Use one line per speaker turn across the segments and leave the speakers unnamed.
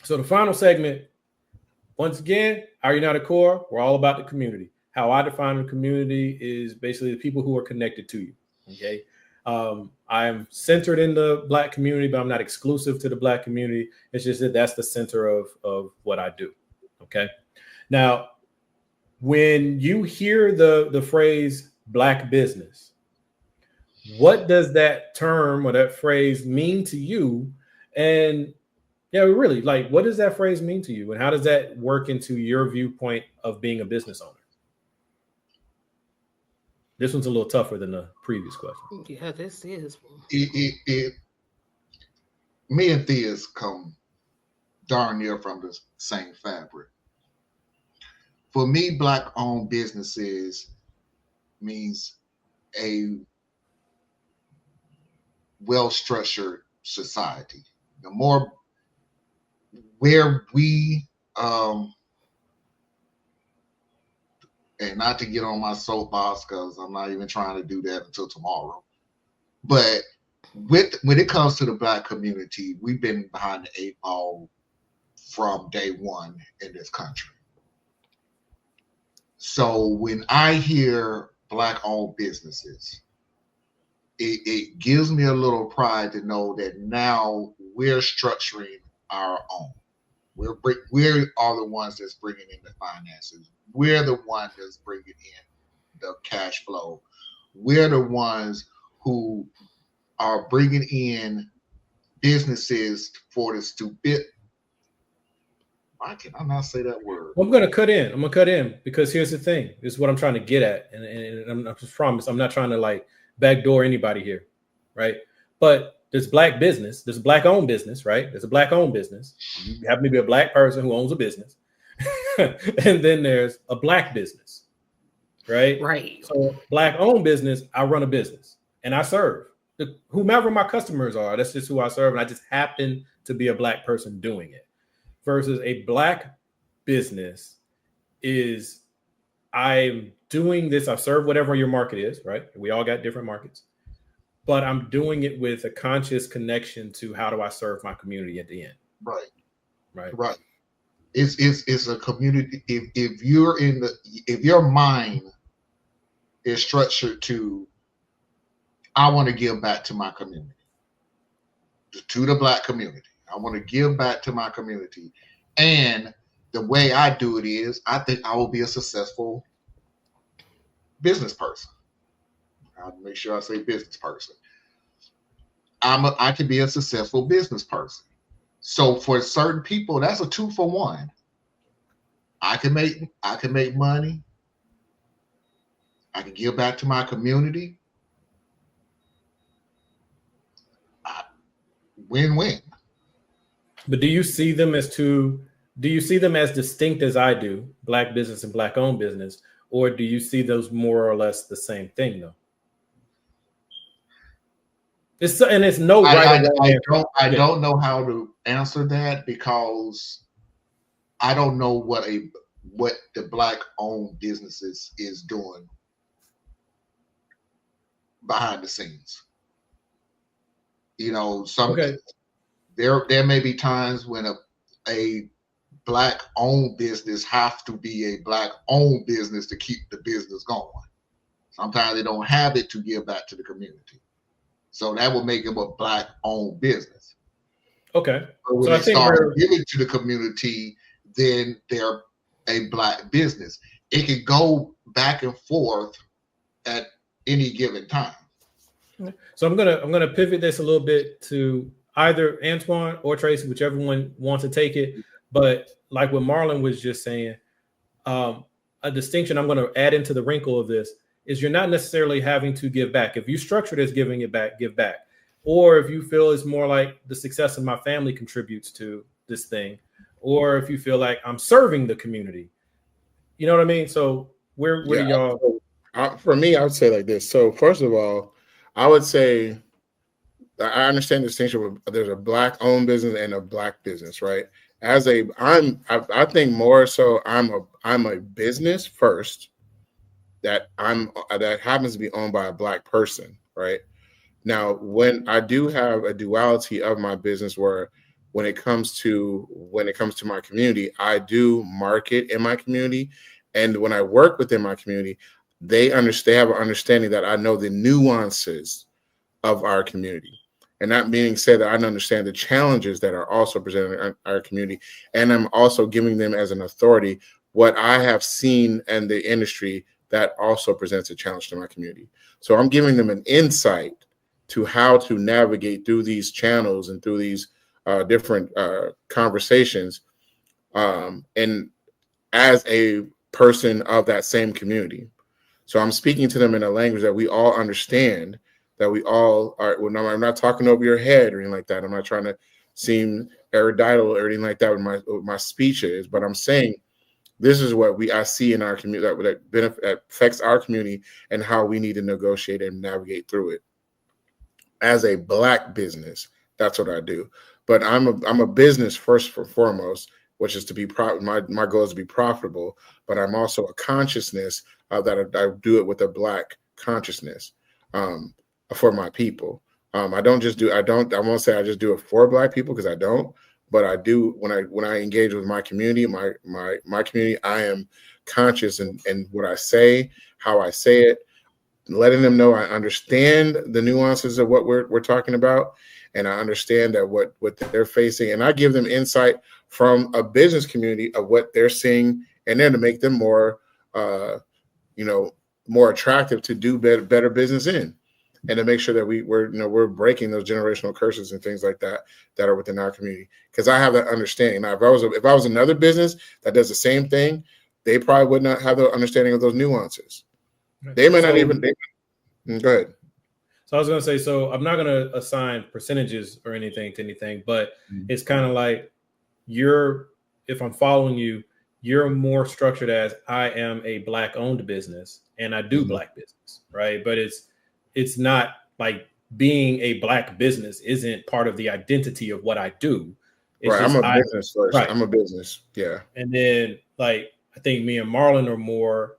So the final segment, once again, our United Core, we're all about the community. How I define the community is basically the people who are connected to you. Okay. I am centered in the Black community, but I'm not exclusive to the Black community. It's just that that's the center of what I do. Okay. Now, when you hear the phrase Black business, what does that term or that phrase mean to you? And yeah, really, like, what does that phrase mean to you? And how does that work into your viewpoint of being a business owner? This one's a little tougher than the previous question.
Yeah, this is.
It me and Theus come darn near from the same fabric. For me, Black owned businesses means a well structured society. The more where we and not to get on my soapbox because I'm not even trying to do that until tomorrow. But when it comes to the Black community, we've been behind the eight ball from day one in this country. So when I hear Black owned businesses, it gives me a little pride to know that now we're structuring our own. We are the ones that's bringing in the finances. We're the ones that's bringing in the cash flow. We're the ones who are bringing in businesses for the stupid. Why can I not say that word?
I'm going to cut in. I'm going to cut in because here's the thing. This is what I'm trying to get at. And I just promise I'm not trying to like backdoor anybody here, right? But there's Black business. There's a Black owned business, right? There's a Black owned business. You happen to be a Black person who owns a business. And then there's a Black business, right?
Right.
So Black owned business, I run a business and I serve. Whomever my customers are, that's just who I serve. And I just happen to be a Black person doing it. Versus a Black business is I'm doing this. I serve whatever your market is, right? We all got different markets. But I'm doing it with a conscious connection to how do I serve my community at the end.
Right. It's a community. If your mind is structured to, I want to give back to my community, to the Black community. I want to give back to my community. And the way I do it is, I think I will be a successful business person. I'll make sure I say business person. I can be a successful business person. So for certain people, that's a 2-for-1. I can make money. I can give back to my community. Win-win.
But do you see them as distinct as I do, Black business and Black owned business, or do you see those more or less the same thing though? It's no right.
I don't know how to answer that because I don't know what the Black owned businesses is doing behind the scenes. You know, there may be times when a Black owned business have to be a Black owned business to keep the business going. Sometimes they don't have it to give back to the community. So that will make them a Black owned business.
Okay.
But when they start giving to the community, then they're a Black business. It can go back and forth at any given time.
So I'm gonna pivot this a little bit to either Antoine or Tracy, whichever one wants to take it. But like what Marlon was just saying, a distinction I'm going to add into the wrinkle of this is you're not necessarily having to give back. If you structure it as giving it back, give back. Or if you feel it's more like the success of my family contributes to this thing, or if you feel like I'm serving the community, you know what I mean? So where do y'all?
For me, I would say like this. So first of all, I would say I understand the distinction. There's a Black owned business and a Black business, right? I think more so I'm a business first that happens to be owned by a Black person, right? Now, when I do have a duality of my business where when it comes to my community, I do market in my community. And when I work within my community, they have an understanding that I know the nuances of our community. And that being said, that I understand the challenges that are also presented in our community. And I'm also giving them as an authority what I have seen in the industry that also presents a challenge to my community. So I'm giving them an insight to how to navigate through these channels and through these different conversations. And as a person of that same community. So I'm speaking to them in a language that we all understand, that we all are. Well, no, I'm not talking over your head or anything like that. I'm not trying to seem erudite or anything like that with my speech is, but I'm saying this is what I see in our community that affects our community and how we need to negotiate and navigate through it. As a Black business, that's what I do. But I'm a business first and foremost, which is to be my goal is to be profitable. But I'm also a consciousness that I do it with a Black consciousness for my people. I won't say I just do it for Black people, because I don't. But I do when I engage with my community, my community, I am conscious in what I say, how I say it, letting them know I understand the nuances of what we're talking about, and I understand that what they're facing, and I give them insight from a business community of what they're seeing, and then to make them more more attractive to do better business in, and to make sure that we're breaking those generational curses and things like that are within our community. Because I have that understanding. Now, if I was another business that does the same thing, they probably would not have the understanding of those nuances. They may not even. Go ahead.
So I was going to say, so I'm not going to assign percentages or anything to anything, but it's kind of like if I'm following you, you're more structured as I am a Black owned business and I do Black business, right? But it's not like being a Black business isn't part of the identity of what I do. It's
right. I'm a business first. Right. I'm a business. Yeah.
And then I think me and Marlon are more,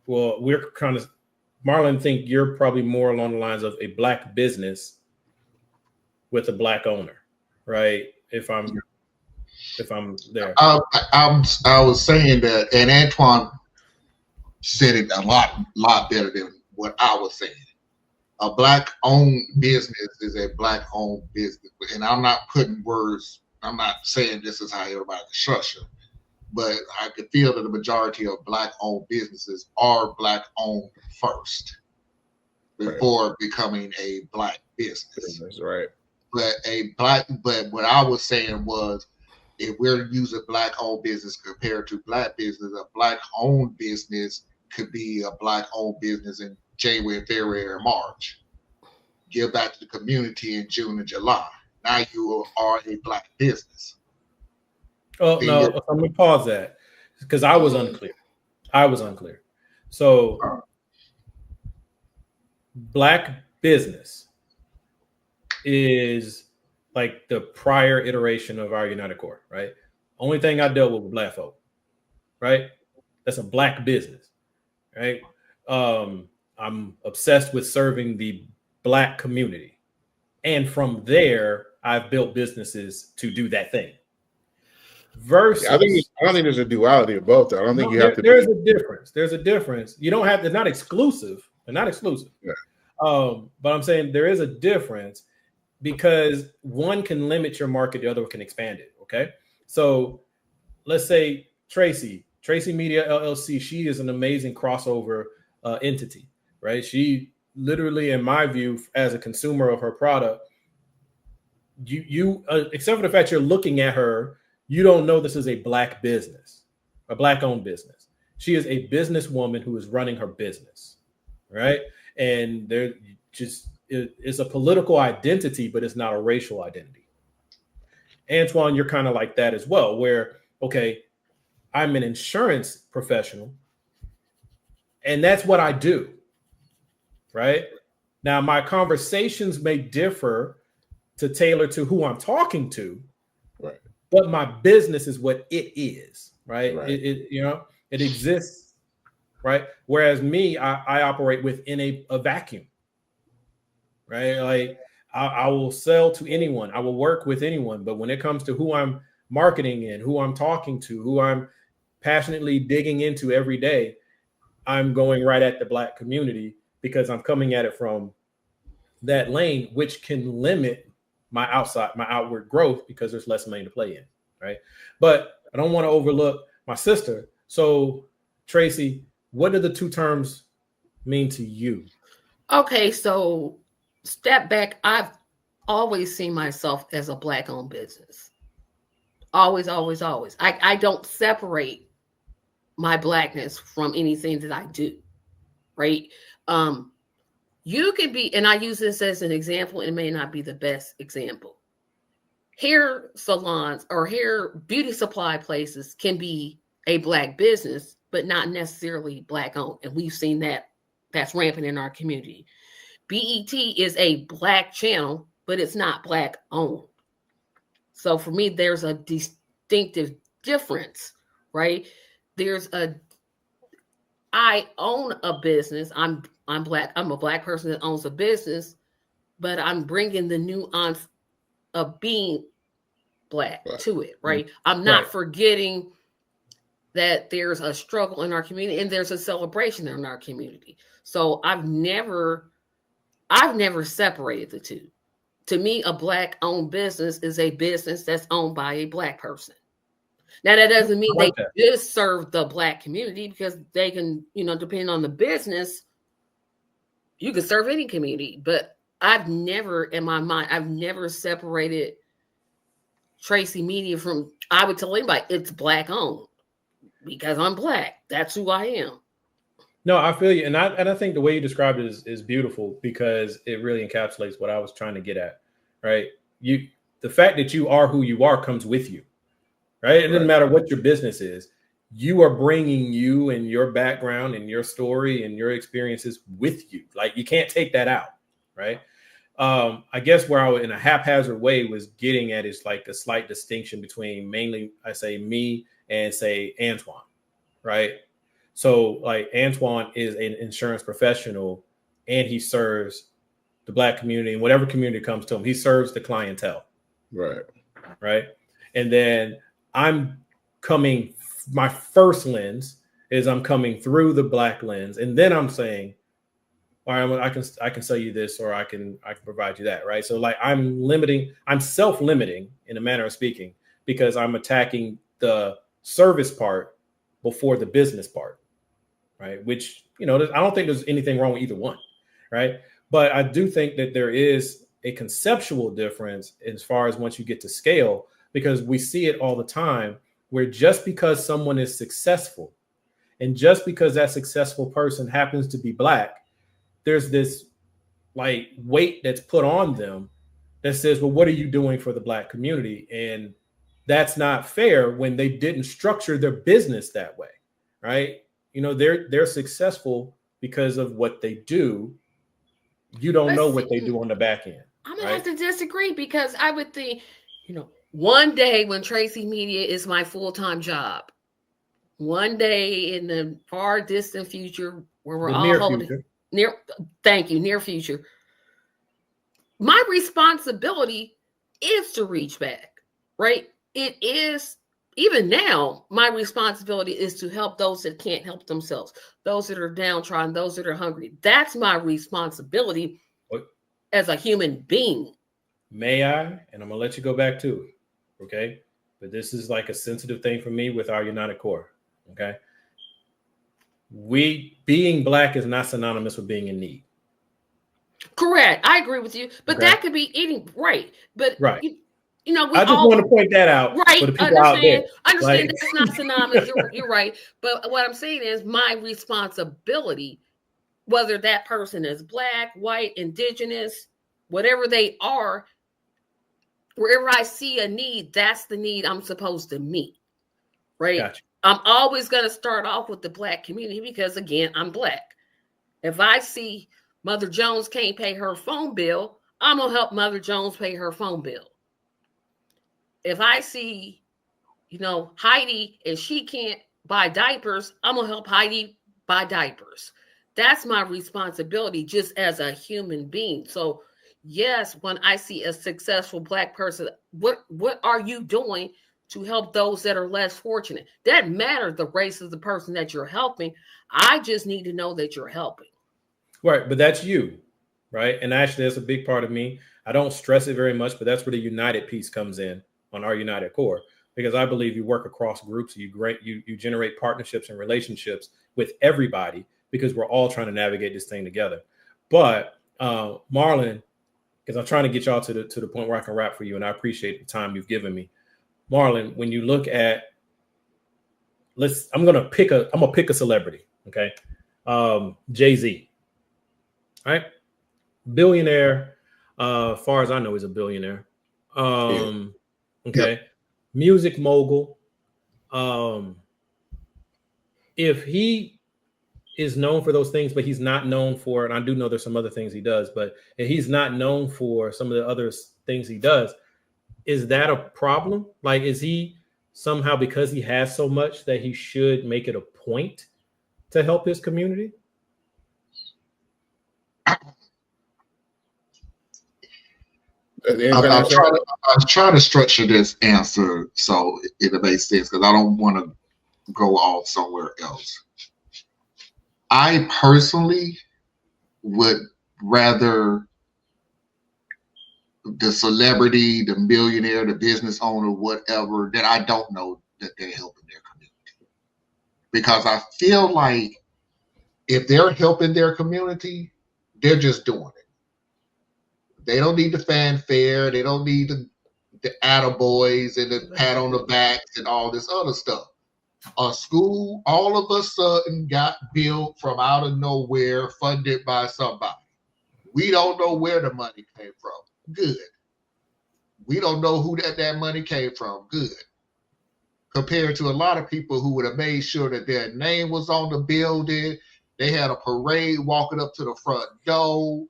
well, we're kind of, Marlon, think you're probably more along the lines of a Black business with a Black owner, right? If I'm there.
I was saying that, and Antoine said it a lot better than what I was saying. A Black-owned business is a Black-owned business, and I'm not putting words. I'm not saying this is how everybody structure, but I could feel that the majority of Black-owned businesses are Black-owned first before becoming a Black business.
Right.
But what I was saying was, if we're using Black-owned business compared to Black business, a Black-owned business could be a Black-owned business in January, February, or March. Give back to the community in June and July. Now you are a Black business.
Oh, no, I'm going to pause that because I was unclear. So Black business is like the prior iteration of our United Core, right? Only thing I dealt with Black folk, right? That's a Black business, right? I'm obsessed with serving the Black community. And from there, I've built businesses to do that thing. Versus,
I don't think there's a duality of both. I don't think you have to.
There's a difference. There's a difference. You don't have. They're not exclusive. They're not exclusive. Yeah. But I'm saying there is a difference because one can limit your market, the other can expand it. Okay. So let's say Tracy Media LLC. She is an amazing crossover entity, right? She literally, in my view, as a consumer of her product, you except for the fact you're looking at her, you don't know this is a Black business, a Black-owned business. She is a businesswoman who is running her business, right? And it's a political identity, but it's not a racial identity. Antoine, you're kind of like that as well, where, okay, I'm an insurance professional, and that's what I do, right? Now, my conversations may differ to tailor to who I'm talking to,
right?
But my business is what it is, right? It exists, right? Whereas me, I operate within a vacuum, right? Like I will sell to anyone. I will work with anyone. But when it comes to who I'm marketing in, who I'm talking to, who I'm passionately digging into every day, I'm going right at the Black community because I'm coming at it from that lane, which can limit my outward growth because there's less lane to play in, right? But I don't want to overlook my sister. So, Tracy, what do the two terms mean to you?
Okay, so step back. I've always seen myself as a Black-owned business. Always, always, always. I don't separate my Blackness from anything that I do, right? You can be, and I use this as an example, it may not be the best example. Hair salons or hair beauty supply places can be a Black business, but not necessarily Black-owned. And we've seen that's rampant in our community. BET is a Black channel, but it's not Black-owned. So for me, there's a distinctive difference, right? I own a business. I'm Black. I'm a Black person that owns a business, but I'm bringing the nuance of being Black to it, right? I'm not forgetting that there's a struggle in our community and there's a celebration in our community. So I've never separated the two. To me, a Black-owned business is a business that's owned by a Black person. Now, that doesn't mean they just serve the Black community, because they can, depending on the business, you can serve any community. But I've never, in my mind, I've never separated Tracy Media from, I would tell anybody, it's Black-owned because I'm Black. That's who I am.
No, I feel you. And I think the way you described it is beautiful, because it really encapsulates what I was trying to get at, right? The fact that you are who you are comes with you, right? It doesn't matter what your business is. You are bringing you and your background and your story and your experiences with you. Like, you can't take that out, right? I guess where I would, in a haphazard way, was getting at is like a slight distinction between mainly, I say, me and say Antoine, right? So like Antoine is an insurance professional and he serves the Black community, and whatever community comes to him, he serves the clientele.
Right.
Right. And then my first lens is I'm coming through the Black lens. And then I'm saying, all right, I can sell you this, or I can provide you that. Right. So like I'm self-limiting in a manner of speaking, because I'm attacking the service part before the business part. Right. Which, I don't think there's anything wrong with either one. Right. But I do think that there is a conceptual difference as far as once you get to scale, because we see it all the time where just because someone is successful and just because that successful person happens to be Black, there's this like weight that's put on them that says, well, what are you doing for the Black community? And that's not fair when they didn't structure their business that way. Right. They're successful because of what they do. You don't know what they do on the back end.
I'm going to have to disagree, because I would think, one day when Tracy Media is my full-time job, one day in the far distant future where we're all holding near future, my responsibility is to reach back, right? It is. Even now, my responsibility is to help those that can't help themselves, those that are downtrodden, those that are hungry. That's my responsibility as a human being.
May I? And I'm going to let you go back to it, okay? But this is like a sensitive thing for me with our United Core, okay? Being Black is not synonymous with being in need.
Correct. I agree with you. But that could be eating, right. But
right.
I
just want to point that out.
Right.
For the people out there.
Understand that's not synonymous. You're right. But what I'm saying is my responsibility, whether that person is Black, white, indigenous, whatever they are, wherever I see a need, that's the need I'm supposed to meet. Right.
Gotcha.
I'm always going to start off with the Black community because, again, I'm Black. If I see Mother Jones can't pay her phone bill, I'm going to help Mother Jones pay her phone bill. If I see, Heidi and she can't buy diapers, I'm going to help Heidi buy diapers. That's my responsibility just as a human being. So yes, when I see a successful Black person, what are you doing to help those that are less fortunate? That matters, the race of the person that you're helping. I just need to know that you're helping.
Right, but that's you, right? And actually, that's a big part of me. I don't stress it very much, but that's where the united piece comes in on our united core, because I believe you work across groups, you generate partnerships and relationships with everybody, because we're all trying to navigate this thing together. But Marlon, because I'm trying to get y'all to the point where I can rap for you, and I appreciate the time you've given me. Marlon, when you look at, I'm gonna pick a celebrity, okay? Jay-Z, right? Billionaire, far as I know, he's a billionaire. Okay, yep. Music mogul. If he is known for those things, but he's not known for, and I do know there's some other things he does, but if he's not known for some of the other things he does, is that a problem? Like, is he somehow, because he has so much, that he should make it a point to help his community?
I'm trying to structure this answer so it makes sense, because I don't want to go off somewhere else. I personally would rather the celebrity, the millionaire, the business owner, whatever, that I don't know that they're helping their community. Because I feel like if they're helping their community, they're just doing it. They don't need the fanfare. They don't need the attaboys and the pat on the backs and all this other stuff. A school all of a sudden got built from out of nowhere, funded by somebody. We don't know where the money came from. Good. We don't know who that money came from. Good. Compared to a lot of people who would have made sure that their name was on the building. They had a parade walking up to the front door.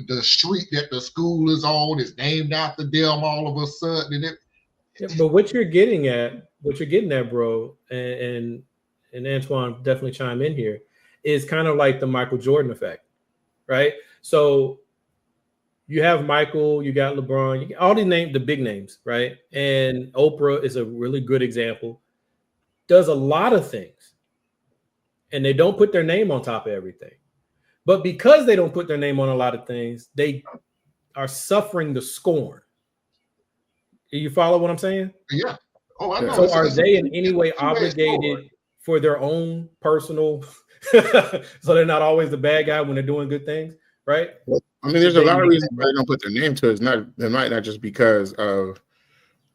The street that the school is on is named after them all of a sudden.
But what you're getting at, bro, and Antoine, definitely chime in here, is kind of like the Michael Jordan effect, right? So you have Michael, you got LeBron, you got all the big names, right? And Oprah is a really good example. Does a lot of things, and they don't put their name on top of everything. But because they don't put their name on a lot of things, they are suffering the scorn. Do you follow what I'm saying?
Yeah. Oh, I know.
So are they in any way obligated for their own personal, so they're not always the bad guy when they're doing good things, right?
Well, I mean, there's a lot of reasons why they don't put their name to it. It might not just because of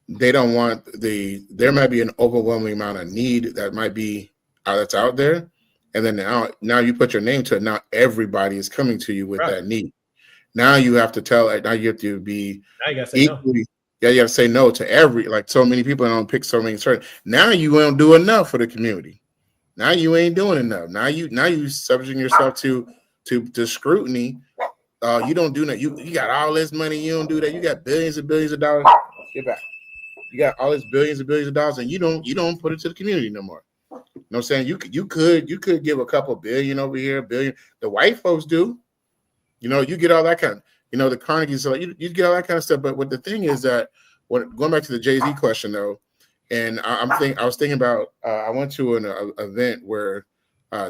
they don't want there might be an overwhelming amount of need that might be that's out there. And then now you put your name to it. Now everybody is coming to you with that need. Now you have to now you have to be equally. Yeah, you have to say no to so many people don't pick so many certain. Now you won't do enough for the community. Now you ain't doing enough. Now you subjecting yourself to scrutiny. You don't do that. You got all this money. You don't do that. You got billions and billions of dollars. Get back. You got all this billions and billions of dollars, and you don't put it to the community no more. You know what I'm saying? You could give a couple billion over here, a billion. The white folks do. You know, you get all that kind of, the Carnegies, you get all that kind of stuff. But what the thing is that, going back to the Jay-Z question though, and I was thinking about, I went to an event where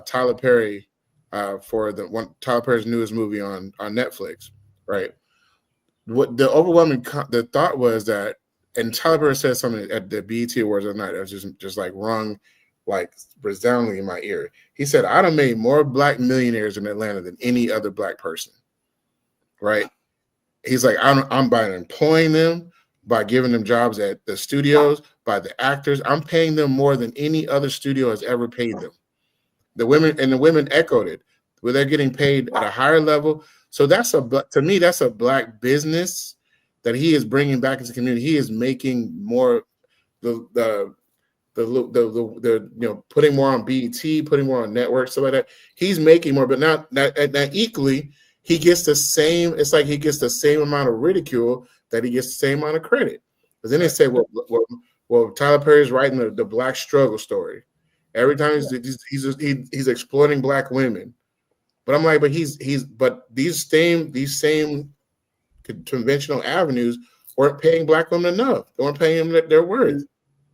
Tyler Perry, for Tyler Perry's newest movie on Netflix, right? What the overwhelming the thought was that, and Tyler Perry said something at the BET Awards that night that was just like rung like resoundingly in my ear. He said, "I done made more black millionaires in Atlanta than any other black person." Right? He's like, I'm by employing them, by giving them jobs at the studios, by the actors. I'm paying them more than any other studio has ever paid them. The women echoed it, where they're getting paid at a higher level. So to me, that's a black business that he is bringing back into the community. He is making more the putting more on BET, putting more on networks, stuff like that. He's making more, but now equally, he gets the same. It's like he gets the same amount of ridicule that he gets the same amount of credit. Because then they say, well, Tyler Perry's writing the black struggle story. Every time he's exploiting black women. But I'm like, but but these same conventional avenues weren't paying Black women enough. They weren't paying them their worth.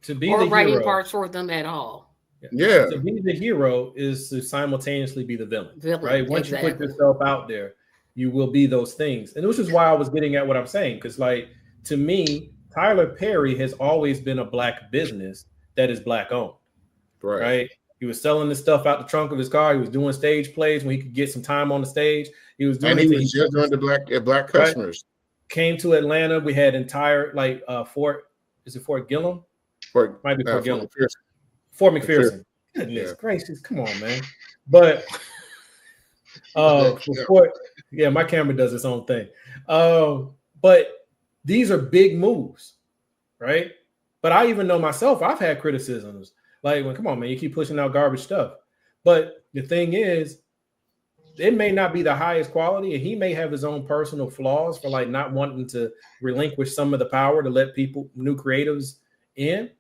To be
or
the
writing
hero,
parts for them at all.
Yeah.
To be the hero is to simultaneously be the villain. Right? Once you put yourself out there, you will be those things. And which is why I was getting at what I'm saying. Because, like, to me, Tyler Perry has always been a Black business that is Black owned. Right? He was selling the stuff out the trunk of his car. He was doing stage plays when he could get some time on the stage. He was doing
and he was just doing the black customers.
Right? Came to Atlanta. We had entire Fort Gillum? Might be Fort Gillum. Fort McPherson. Goodness gracious, come on, man. But my camera does its own thing. But these are big moves, right? But I even know myself, I've had criticisms. Like, well, come on, man, you keep pushing out garbage stuff. But the thing is, it may not be the highest quality, and he may have his own personal flaws for like not wanting to relinquish some of the power to let new creatives in.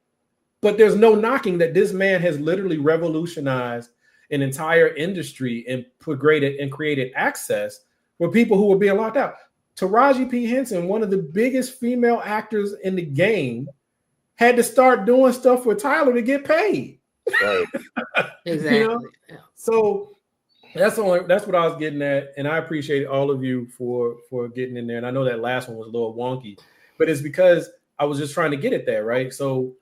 But there's no knocking that this man has literally revolutionized an entire industry and created access for people who were being locked out. Taraji P. Henson, one of the biggest female actors in the game, had to start doing stuff with Tyler to get paid.
Right.
Exactly.
You know? So that's what I was getting at, and I appreciate all of you for getting in there. And I know that last one was a little wonky, but it's because I was just trying to get it there, right? So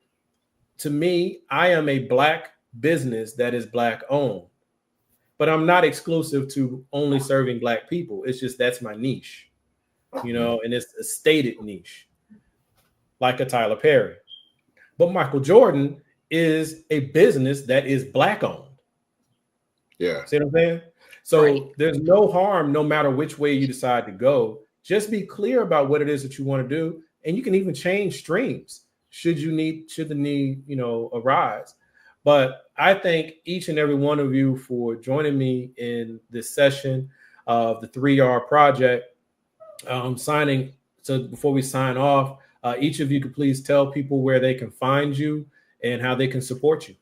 to me, I am a Black business that is Black owned, but I'm not exclusive to only serving Black people. It's just that's my niche, you know, and it's a stated niche, like a Tyler Perry. But Michael Jordan is a business that is Black owned.
Yeah.
See what I'm saying? So There's no harm, no matter which way you decide to go. Just be clear about what it is that you want to do. And you can even change streams should the need, arise. But I thank each and every one of you for joining me in this session of the 3R Project. So before we sign off, each of you could please tell people where they can find you and how they can support you.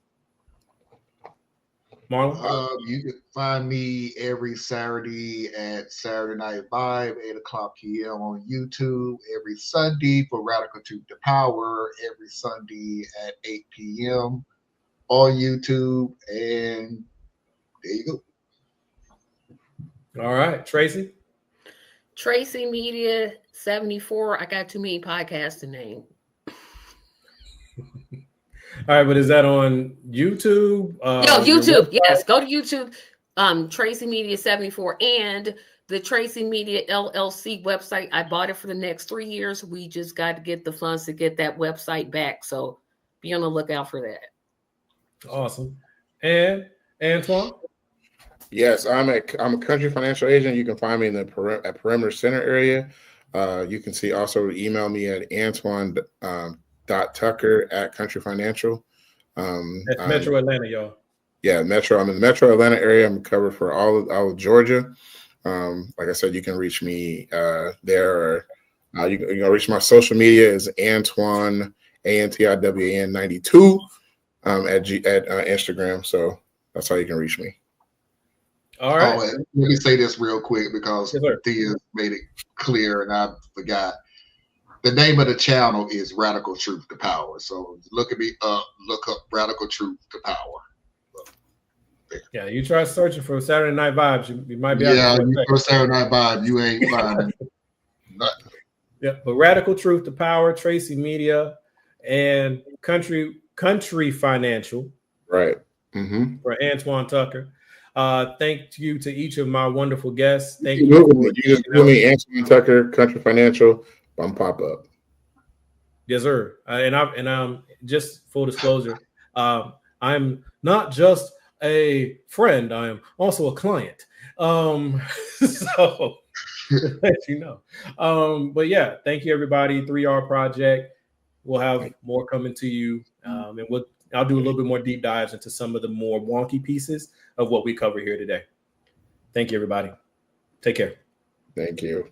Marlon?
You can find me every Saturday at Saturday Night Vibe, 8:00 p.m. on YouTube. Every Sunday for Radical Truth to Power. Every Sunday at 8 p.m. on YouTube. And there you
go. All right. Tracy?
Tracy Media 74. I got too many podcasts to name.
All right, but is that on YouTube?
YouTube. Yes, go to YouTube. Tracy Media 74 and the Tracy Media LLC website. I bought it for the next 3 years. We just got to get the funds to get that website back. So be on the lookout for that.
Awesome. And Antoine?
Yes, I'm a country financial agent. You can find me in the Perimeter Center area. You can email me at Antoine.Tucker@Country Financial.
That's Metro Atlanta, y'all.
Yeah, Metro. I'm in the Metro Atlanta area. I'm covered for all of Georgia. Like I said, you can reach me there. Or, you can reach my social media is Antoine ANTIWAN 92 at Instagram. So that's how you can reach me.
All right.
Let me say this real quick because Thea made it clear and I forgot. The name of the channel is Radical Truth to Power. So look up Radical Truth to Power.
Yeah, you try searching for Saturday Night Vibes, you might be
for Saturday Night Vibe, you ain't finding nothing.
Yeah, but Radical Truth to Power, Tracy Media, and Country Financial.
Right.
For Antoine Tucker. Thank you to each of my wonderful guests. Thank
you. You just Google me, Antoine Tucker, Country Financial. I'm pop up.
Yes, sir. And I'm just full disclosure. I'm not just a friend. I am also a client. So let you know. But yeah, thank you everybody. 3R Project. We'll have more coming to you, and I'll do a little bit more deep dives into some of the more wonky pieces of what we cover here today. Thank you, everybody. Take care.
Thank you.